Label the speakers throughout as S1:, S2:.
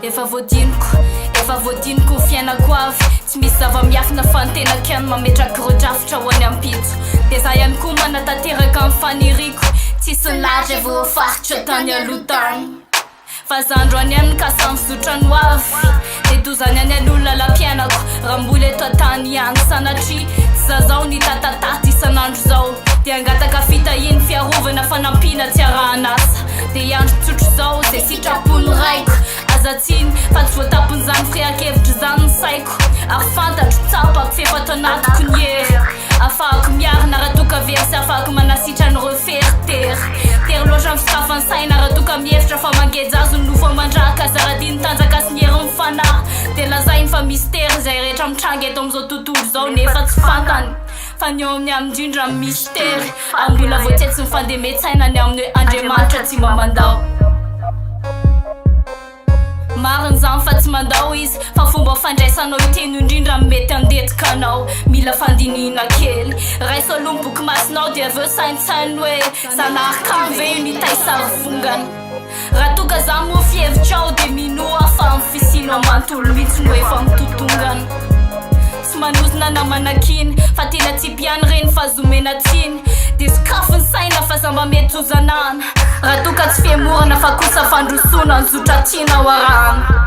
S1: Efa Voadiniko fiainako avy tsy misy zava-miafy na fantenako ihany mametraky rodrafitra ho any ampitso dia za ihany koa manatanteraka amin'ny faniriko tsisy laza vao faritra tany alotany fa zandroany ihany ka samy fizotrany avy dia dozany any an'olona lampianako raha mbola eto antany ihany sanatria tsy zazao ny tatataty isan'andro zao dia angataka fitahiny fiarovana fanampiana tsy arahanasa dia andro tsotro zao zay sitrapony raiko azatsiny fa tsy voatapon'izany friakevitra zany ny saiko ary fantatro tsapako fefato anatiko ny hery afahako miarina raha toka very sy afahako manasitra ny refertery tery loatra amin'ny fitafany saina raha toka mihevitra fa mangeja azo ny nofo mandraka zaradiny tanjaka sy ny hery mifanahy dia lazainy fa mystera zay rehetra mitrangy eto amin'izao tontolo zao nefa tsy fantany fa ny eo amin'ny amindrindra amin'ny mystera ary mbola voatetsy mifandemetsyaina ny amin'ny hoe Andriamanitra tsy mamandao mariny zany fa tsy mandao izy fa fomba fandraisanao iteny indrindra mety andetika anao mila fandinina kely raiso lomboky masinao dia aveo saintsainy hoe ZAnaka ve mitaisary vongana raha toka za moa fievitrao dia minoa fa amin'ny fisinao mantolo mihitsy no efa mitotongana tsy manozona namanakiny fa tena tsy piany reny fa zomenatsiny dia sikafony saina fa samba mety hozanana raha toka tsy fiemorana fa kosa fandrosona ny zotratina warana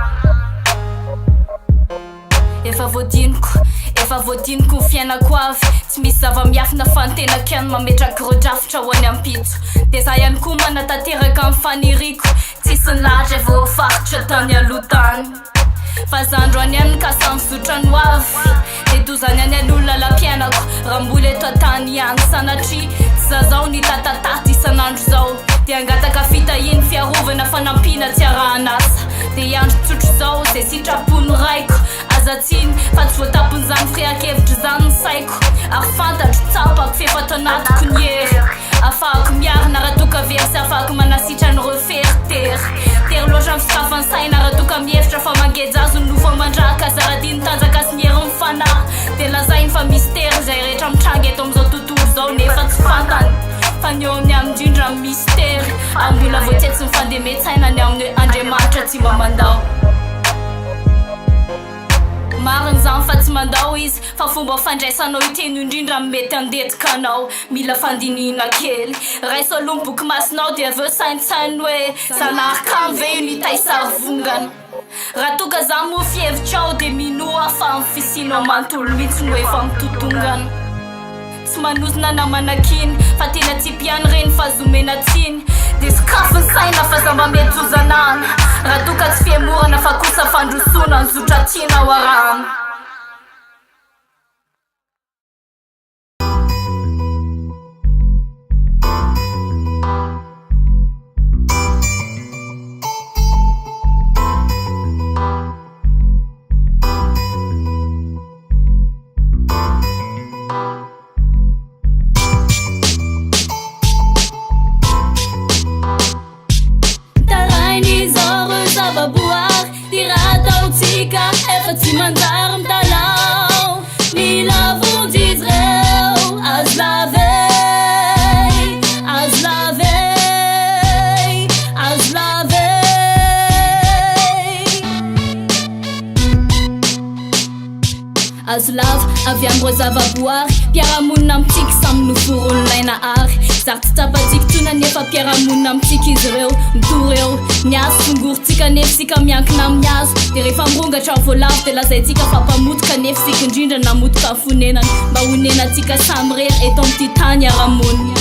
S1: Efa Voadiniko fiainako avy tsy misy zava-miafy na fantenako ihany mametraky rodrafitra ho any ampitso dia za ihany koa manatanteraka amin'ny faniriko tsisy laza vao faritra tany alotany fa zandroany ihany ka samy fizotrany avy dia dozany any an'olona lampianako raha mbola eto antany ihany sanatria tsy zazao ny tatataty isan'andro zao dia angataka fitahiny fiarovana fanampiana tsy arahanasa dia andro tsotro zao zay sitrapony raiko azatsiny fa tsy voatapon'izany friakevitra zany ny saiko ary fantatro tsapako fefato anatiko ny hery afahako miarina raha toka very sy afahako manasitra ny refertery tery loatra amin'ny fitafany saina raha toka mihevitra fa mangeja azo ny nofo mandraka zaradiny tanjaka sy ny hery mifanahy dia lazainy fa mystera zay rehetra mitrangy eto amin'izao tontolo zao nefa tsy fantany fa ny eo amin'ny amindrindra amin'ny mystera ary mbola voatetsy mifandemetsyaina ny amin'ny hoe Andriamanitra tsy mamandao mariny zany fa tsy mandao izy fa fomba fandraisanao iteny indrindra mety andetika anao mila fandinina kely raiso lomboky masinao dia aveo saintsainy hoe ZAnaka ve mitaisary vongana raha toka za moa fievitrao dia minoa fa amin'ny fisinao mantolo mihitsy no efa mitotongana tsy manozona namanakiny fa tena tsy piany reny fa zomenatsiny dia sikafony saina fa samba mety hozanana raha toka tsy fiemorana fa kosa fandrosona ny zotratina warana
S2: Zavaboary tiratautsika efa tsy manjary mitalao mila vonjizreo HazoLava avy am'ireo Zavaboary mpiaramonina amintsika samy noforon'olaina ary zary tsy tapatikitona nefa mpiaramonina amintsika izy ireo mitory eo miazo songoritsika nefa sika miankina amin'ny hazo dia rehefa mirongatra voalavo dia lazaintsika fa mpamotika nefa sika indrindra namotika amin'ny fonenana mba honenantsika samy rery eto amin'ity tany aramonina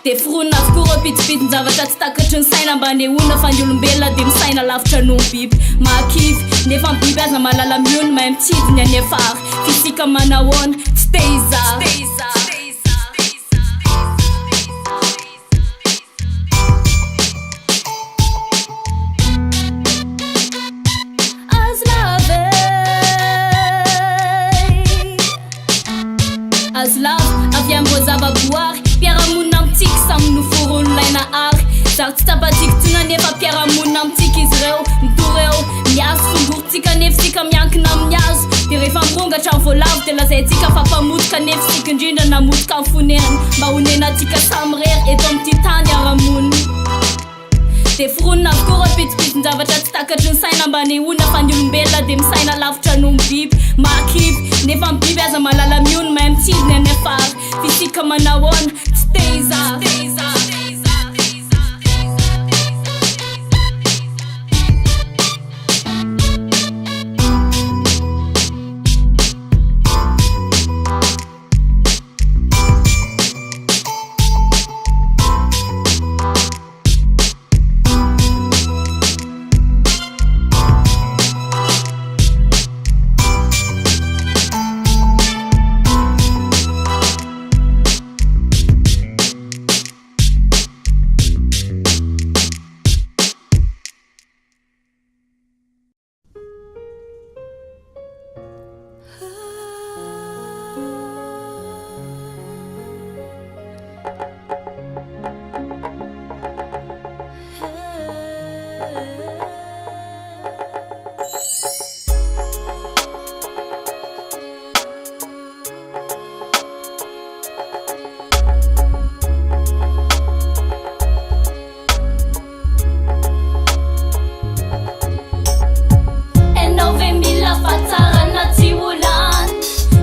S2: dia fironina avokoa reo pitsopitsin-javatra tsy takatry ny saina mba nehoana fa ny olombelona dia misaina lavitra noho biby mahakivy nefa ny biby aza malala miony mahay mitsidiny any afary fisika manahoana tsy te izary HazoLava avy am'ireo Zavaboary mpiaramonina amintsika samy noforon'olaina ary zary tsy tapatikitona nefa mpiaramonina amintsika izy ireo mitory eo miazo songoritsika nefa sika miankina amin'ny hazo dia rehefa mirongatra amin'ny voalavo dia lazaintsika fa mpamotika nefa sika indrindra namotika amin'ny fonenana mba honenantsika samy rery eto amin'ity tany aramonina de forona avokoa rô pitsipitsin-javatra tsy takatry ny saina mba nehoana fa ny olombelona de misaina lavitra no biby makivy nefa ny biby aza malala miony mahay mitsidiny any afara fisika manahoana tsy teiza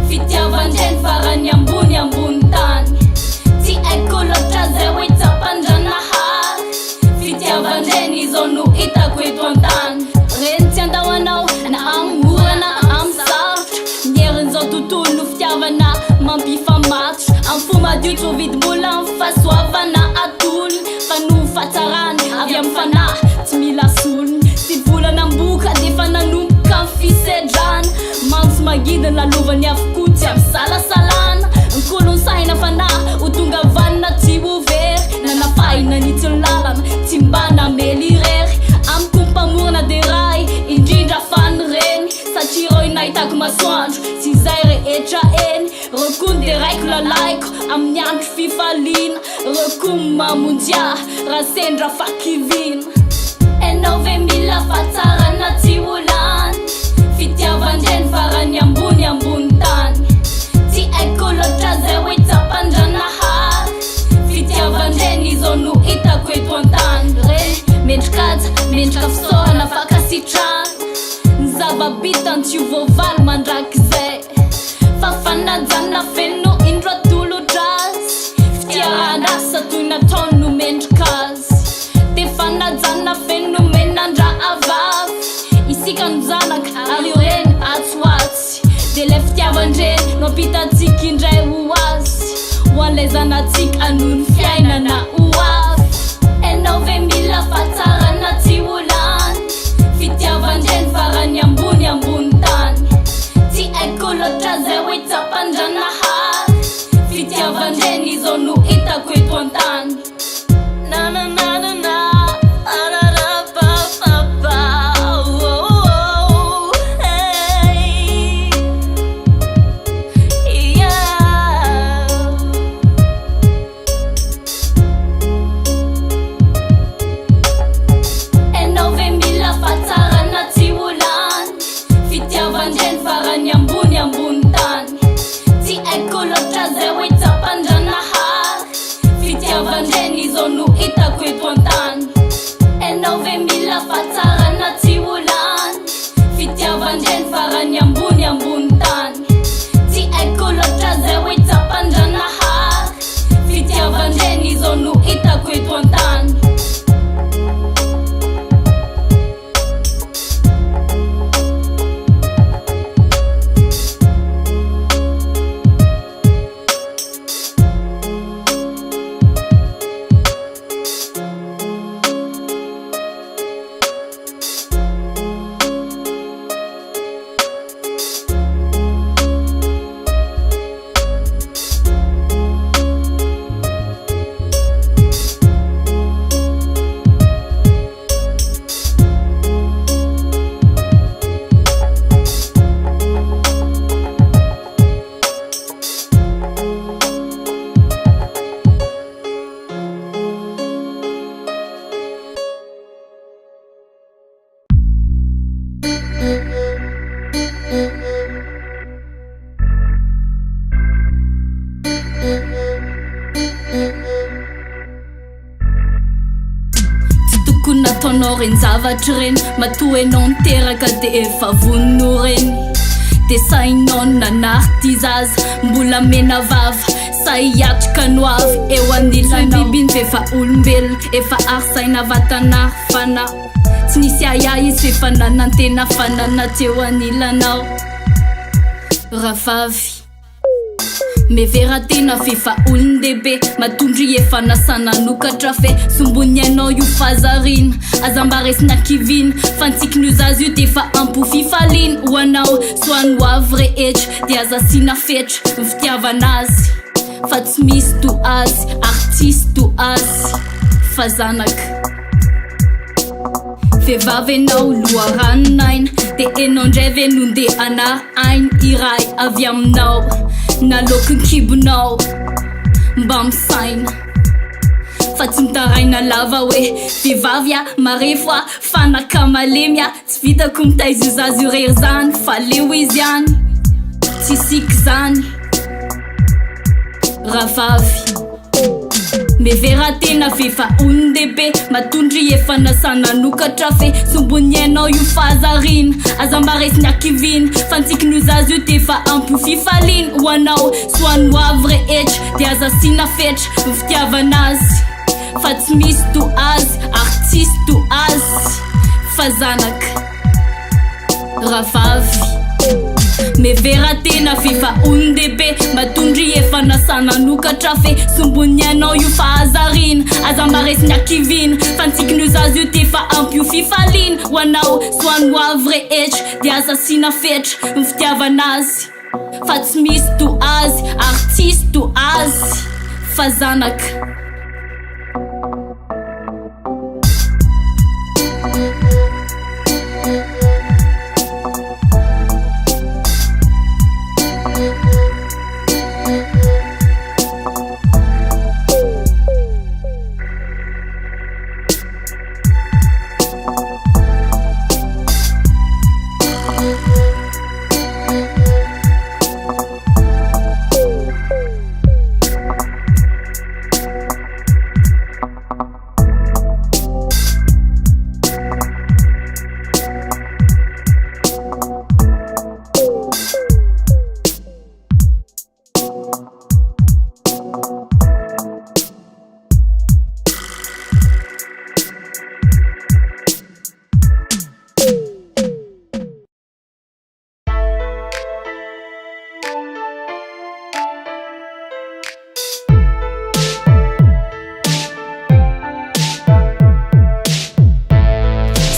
S2: Fitiavan-dReny farany ambony tany Ty aiko loatra zay hoe tsapan-dRanahary Fitiavan-dReny izao no hitako eto an-tany Reny tsy andahoanao na amorana am'sarotra Mierin'izao tontolo no fitiavana mampifamatotra Am fo madio tsy hovidim-bola fahasoavana atolony Fa no fahatsarany avy am fanahy tsy mila solony Sy volana amboka defa nanomboka am fisedrana Mantsy magidiny lalovany avokoa tsy am salasalana Nkolony saina fanahy ho tonga vanina tsy overy Nanafahina nitsy ny lalana tsy mba namely irery Amiko mpamorona de ray indrindra fanireny Satria rô nahitako masoandro tsy zay rehetra eny Recordz de raiko lalaiko amin'ny andro fifaliana Recordz mamonjy ahy raha sendra fakivina Enao ve mila fahatsarana tsy olany Fitiavan-dReny farany ambony tany Ty aiko loatra zay hoe tsapan-dRanahary Fitiavan-dReny izao no hitako eto an-tany Reny mendrikaja, mendrika fisaorana fakasitrana Ny zava-bitany tsy ho voavaly mandrakizay Fa fanajana feno indro atolotra azy Fitiarana-asa toy nataony no mendrikazy De fanajana feno menandra avavy Isika no zanaka ary io reny atsoatsy De le fitiavan-dReny no ampitatsika indray ho azy Ho an'lay zanatsika anoho ny fiainana ho avy Enao ve mila fahatsarana tsy olany Fitiavan-dReny farany ambony tany Ty aiko loatra zay hoe tsapan-dRanahary Fitiavan-dReny izao no hitako eto an-tany Na na na na na ataonao reny zavatry reny matoa anao niteraka de efa vononao reny de sainao nanarty zaza mbola mena vava saiatrika noavy eo anilanao bibiny fefa olombelona efa arsaina vatana fana tsy nisy aya izy fefa nanantena fanana teo anilanao ravavy mevera tena fefa olon-dehibe matondry efa nasana nokatra fe sombony anao io fazarina azambaresina kivina fantsikin'io zazy io defa ampofifalina ho anao soany hoavy rehetra de azasina fetra mifitiavanazy fa tsy misy to azy artiste to azy fa zanaka vehivavy anao loharaninaina de enao ndray ve nonde ana ainy iray avy aminao nalokiny kibonao mba misaina fa tsy mitaraina lava hoe vehivavya marefoa fanaka malemya tsy vitako mitaizy io zazy io rery zany fa leo izy ihany tsy siky zany ravavy mevera tena fefa olon-dehibe matondry efa nasana nokatra fe sombony anao io fazarina azambaresina kivina fantsikin'io zazy io defa ampofifalina ho anao soany hoavy rehetra de azasina fetra mifitiavanazy fa tsy misy to azy artiste to azy fa zanaka ravavy mevera tena fefa olon-dehibe matondry efa nasana nokatra fe sombony anao io fahazarina azambaresina kivina fantsikin'io zazy io defa ampofifalina ho anao soany hoavy rehetra de azasina fetra mifitiavanazy fa tsy misy to azy artiste to azy fa zanaka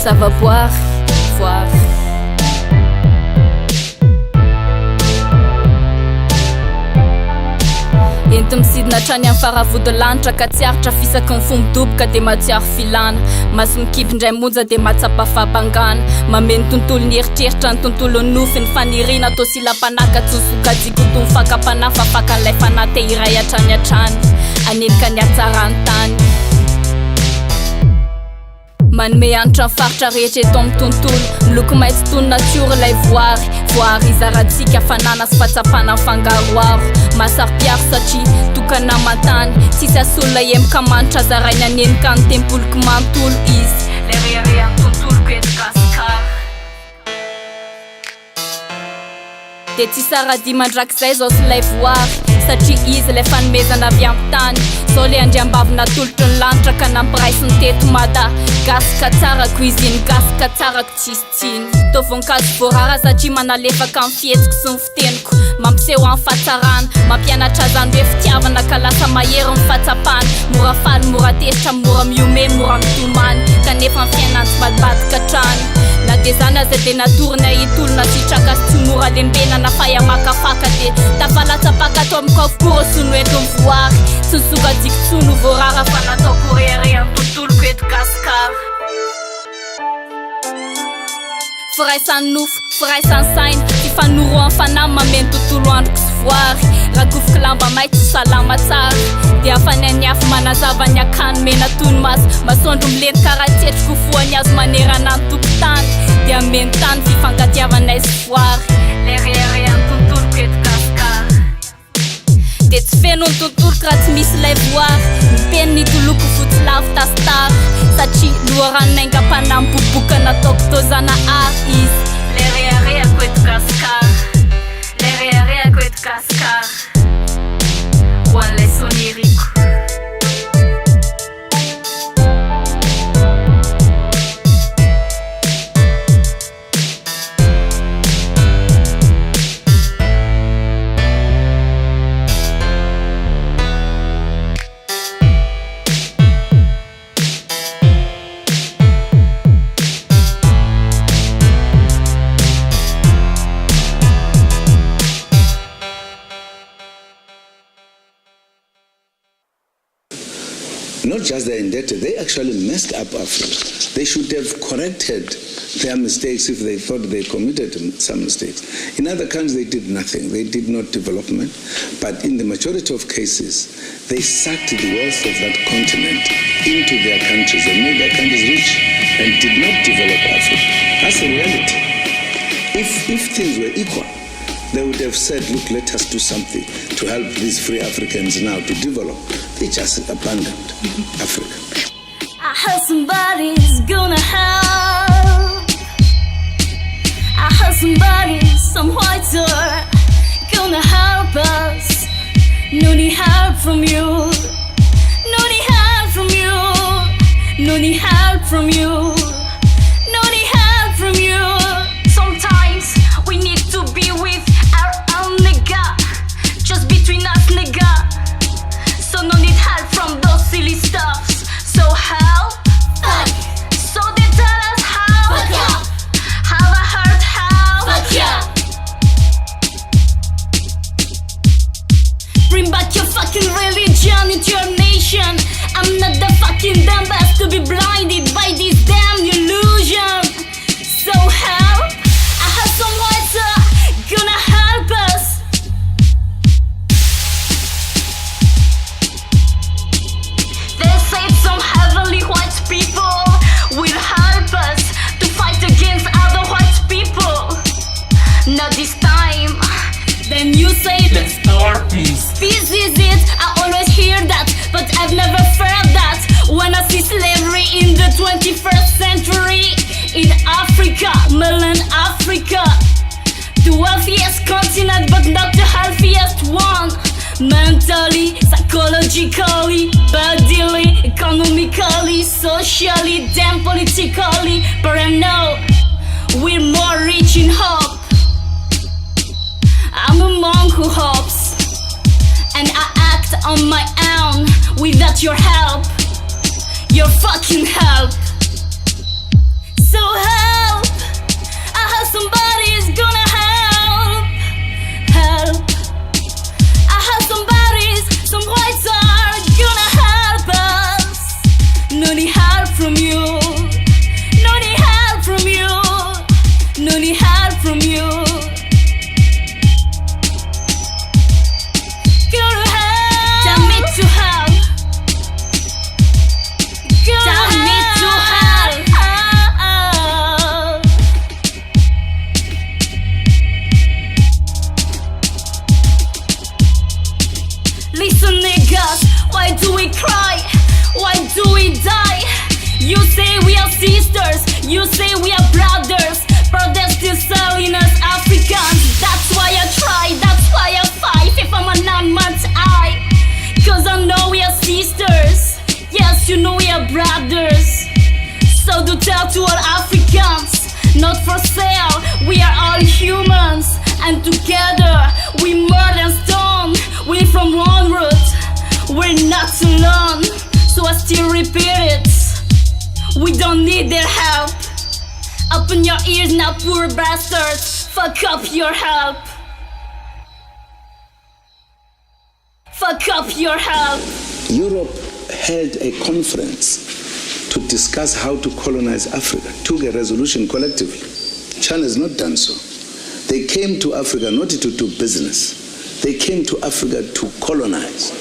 S2: Zavaboary, Voary. Enti misidina trany amin'ny faravodilanitra ka tsy aritra fisaky ny fombodoboka de matsiaro filana maso mikipy indray monja de matsapa fabangana mameno tontolo ny eritreritra ny tontolo ny nofy ny fanirina atao silampanaka tsosokajiko to mifakapanafa fakan'ilay fanate iray atrany atrany anelika ny atsarany tany manome anitra faritra rehetra eto amin'ny tontolo miloko maitso toy natiora ilay voary voary zaratsika fanana sy fatsapana fangaroaro masarpiaro satria tokana mantany tsisy asolona emika manitra zaraina anenika ny tempoloko mantolo izy le reare amin'ny tontoloko eto gasikara de tsy saradi mandrakizay zao sy ilay voary satria izy le fanomezana avy amin'ny tany zao le andriambavina tolotry ny lanitra ka nampiraisy ny teto mada gasika tsarako iziny gasika tsarako tsisy tsiny to voninkazo voarara satria manalefaka amin'ny fihetsiko sy ny fiteniko mampiseho amin'ny fahatsarana mampianatra zany hoe fitiavana ka lasa mahery ny fahatsapana mora faly mora tesitra mora miome mora mitomany kanefa ny fiainany tsy badibadika trany na de zany aza de natorina hitolona sitraka sy tsy mora lembena na fay amakafaka de tafalatsapaka atao amin'ny kavokoro sono eto amin'ny voary sy nisokajiko tsono voarara fa natao koreare amin'ny tontoloko eto gasikara firaisan'ny nofo firaisan'ny saina fifanoroan'ny fanahy mameno tontolo androko sy voary rakofiky lamba maitso salama tsara de afany any afo manazava ny akano mena tony maso masondro mileny karatsetroko foany azo manerana ny tokotany de ameno tany fifangatiavanay sy voary le reare amin'ny tontoloko eto gasikara de tsy feno ny tontoloko raha tsy misy ilay voary ny peniny toloko fotsy lavo tasitara satria loharaninainga anatoktozana ais
S1: Lerearea kwetu kaskar Lerearea kwetu kaskar Wale soniriku
S3: Not just they're indebted, they actually messed up Africa. They should have corrected their mistakes if they thought they committed some mistakes. In other countries, they did nothing. They did not development. But in the majority of cases, they sucked the wealth of that continent into their countries and made their countries rich and did not develop Africa. That's the reality. If things were equal, they would have said, look, let us do something to help these free Africans now to develop. They just abandoned Africa.
S2: I heard somebody's gonna help. I heard somebody, some whiter, gonna help us. No need help from you. No need help from you. No need help from you. No need help from you.
S1: Sometimes we need to be with our own nigga. Just between us nigga. So no need help from those silly stuffs. So help. So they tell us how. Have I heard how?
S2: Bring back your fucking religion into your nation. I'm not the fucking dumbass to be blinded by this damn illusion. So help. I have some whites gonna help us.
S1: They said some heavenly white people will help us to fight against other white people. Not this time.
S2: Then you say
S4: Let's our peace.
S2: peace is it. I always hear that, but I've never felt that. When I see slavery in the 21st century in Africa, mainland Africa, the wealthiest continent but not the healthiest one. Mentally, psychologically, bodily, economically, socially, damn politically. But I know we're more rich in hope. I'm a monk who hopes, and I act on my own without your help, your fucking help. So help. I have somebody's gonna help. Help. I have somebody's, some whites are gonna help us. No need help from you. No need help from you. No need help from you. Tell me to help. Tell me to help. Listen niggas, why do we cry? Why do we die? You say we are sisters, you say we are brothers, but they're still selling us Africans. That's why I try, that's why I fight. If I'm a 9 months I, cause I know we are sisters. Yes, you know we are brothers. So do tell to all Africans, not for sale, we are all humans. And together, we more than stone. We're from one root, we're not alone. So I still repeat it, we don't need their help. Open your ears now, poor bastards. Fuck up your help. Fuck up your help.
S3: Europe held a conference to discuss how to colonize Africa, took a resolution collectively. China has not done so. They came to Africa not to do business. They came to Africa to colonize.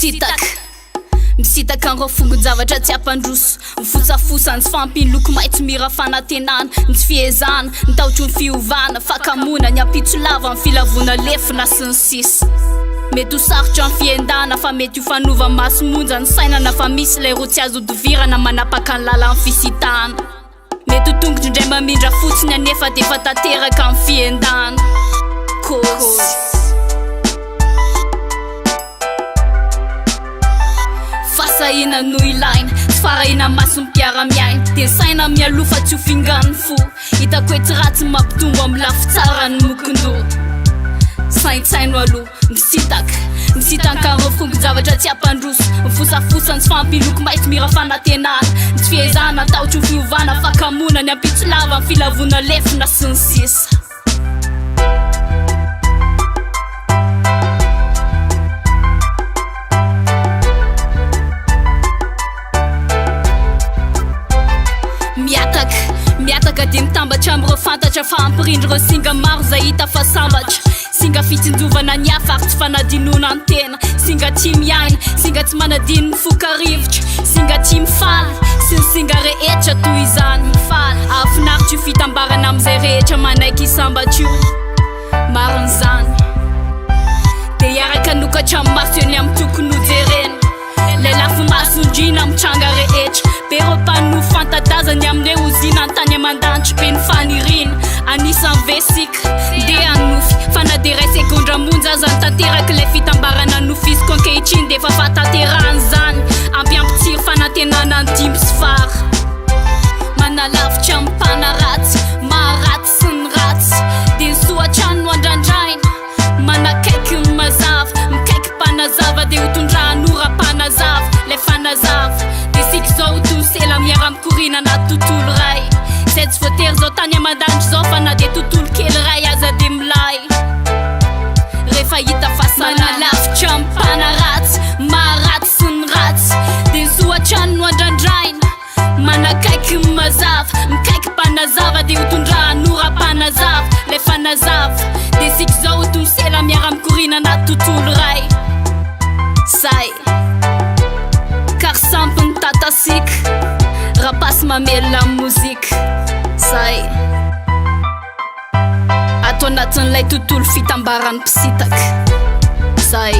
S2: Sitak, misitaka an'ireo fongon-javatra tsy ampandroso mifosafosa ny fampiny loko maitso mira fanantenana ny tsy fiezana ny taotro ny fiovana fakamona ny ampitso lava ny filavona lefina sy ny sisa mety ho sarotra ny fiendana fa mety ho fanova maso monja ny sainana fa misy lay ro tsy azo dovirana manapaka ny lala ny fisitana mety ho tongotry indray mamindra fotsiny anefa defa tanteraka ny fiendana fasahina no ilaina sy farahina maso mpiara-miaina dia saina mialofa tsy ho fingany fo hitako hoe tsy ratsy mampitombo amin'ny lafy tsara ny mokon-doha saintsaino aloha misitaka reo fongon-javatra tsy ampandroso mifosafosany sy fampiloko maitso mira fanantenana ny tsy fiezana taotro ny fiovana fakamona ny ampitso lava ny filavona lefina sy ny sisa miataka dia mitambatra amin'ireo fantatra fa ampirindr'ireo singa maro zay hita fa sambatra singa fitsinjovana ny hafa ary tsy fanadinona ny tena singa tia miaina singa tsy manadino ny fokarivotra singa tia mifaly sy ny singa rehetra toy izany mifaly afinaritra io fitambarana amin'izay rehetra manaiky isambatra io marin'izany dia hiaraka nokatra amin'ny maso eny amin'ny tokony hojerena lay lafy masondrina mitranga rehetra be repano fantadazany amin'ny hoe ozina antany amandanitry be ny fanirina anisan'ny vesika dia anofy fanaderay segondra monja azany tanteraka ilay fitambarana nofisiko ankehitriny dia efa fatanterahany zany ampiampitsiry fanantenana ny dimy sy fara manalavitra mipana ratsy maharatsy sy ny ratsy dia ny soatrano andrandraina manakaiky ny mazava mikaiky mpanazava dia hotondrahanora-panazava lay fanazava dia siky zao hotonsela miara-mikorina anaty tontolo ray zay tsy voatery zao tany aman-danitry zao fa na dia tontolo kely ray aza dia milay rehefa hita fasanalavitra mipana ratsy maharatsy sy ny ratsy dia ny soatrano no andrandraina manakaiky ny mazava mikaiky mpanazava dia hotondrahanora-panazava lay fanazava dia siky zao hotonsela miara-mikorina anaty tontolo ray say KarySampy ny tatasika KaraPasy mamelona amin'ny mozika say atao anatin'ilay tontolo fitambarany mpisitaka say